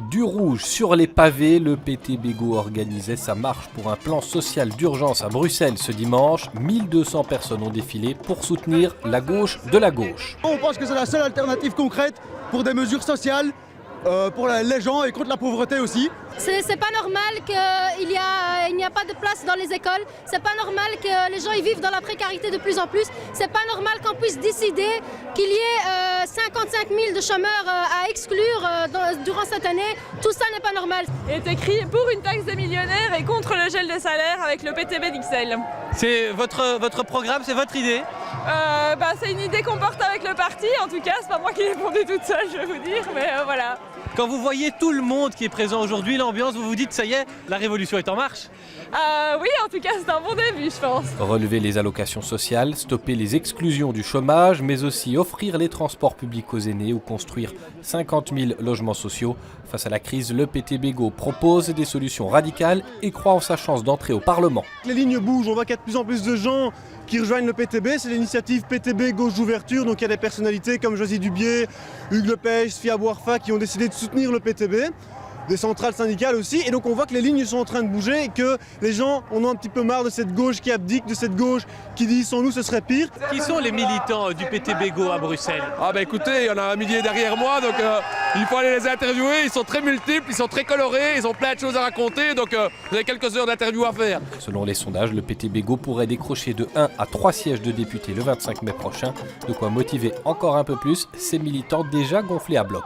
Du rouge sur les pavés, le PT Bégo organisait sa marche pour un plan social d'urgence à Bruxelles ce dimanche. 1200 personnes ont défilé pour soutenir la gauche de la gauche. On pense que c'est la seule alternative concrète pour des mesures sociales, pour les gens et contre la pauvreté aussi. C'est pas normal qu'il n'y a pas de place dans les écoles. C'est pas normal que les gens y vivent dans la précarité de plus en plus. C'est pas normal qu'on puisse décider qu'il y ait 55 000 de chômeurs à exclure durant cette année. Tout ça n'est pas normal. Il est écrit pour une taxe des millionnaires et contre le gel des salaires avec le PTB d'XL. C'est votre programme, c'est votre idée? C'est une idée qu'on porte avec le parti, en tout cas, c'est pas moi qui l'ai fondée toute seule, je vais vous dire, mais voilà. Quand vous voyez tout le monde qui est présent aujourd'hui, l'ambiance, vous vous dites ça y est, la révolution est en marche? Oui, en tout cas, c'est un bon début, je pense. Relever les allocations sociales, stopper les exclusions du chômage, mais aussi offrir les transports publics aux aînés ou construire 50 000 logements sociaux. Face à la crise, le PT Bégo propose des solutions radicales et croit en sa chance d'entrer au Parlement. Les lignes bougent, on voit qu'il y a de plus en plus de gens qui rejoignent le PTB. C'est l'initiative PTB Gauche d'ouverture, donc il y a des personnalités comme Josie Dubié, Hugues Lepage, Sofia Bouarfa qui ont décidé de soutenir le PTB. Des centrales syndicales aussi, et donc on voit que les lignes sont en train de bouger et que les gens en ont un petit peu marre de cette gauche qui abdique, de cette gauche qui dit sans nous ce serait pire. Qui sont les militants du PT Bégo à Bruxelles? Écoutez, il y en a un millier derrière moi, donc il faut aller les interviewer, ils sont très multiples, ils sont très colorés, ils ont plein de choses à raconter, donc vous avez quelques heures d'interview à faire. Selon les sondages, le PT Bégo pourrait décrocher de 1 à 3 sièges de députés le 25 mai prochain, de quoi motiver encore un peu plus ces militants déjà gonflés à bloc.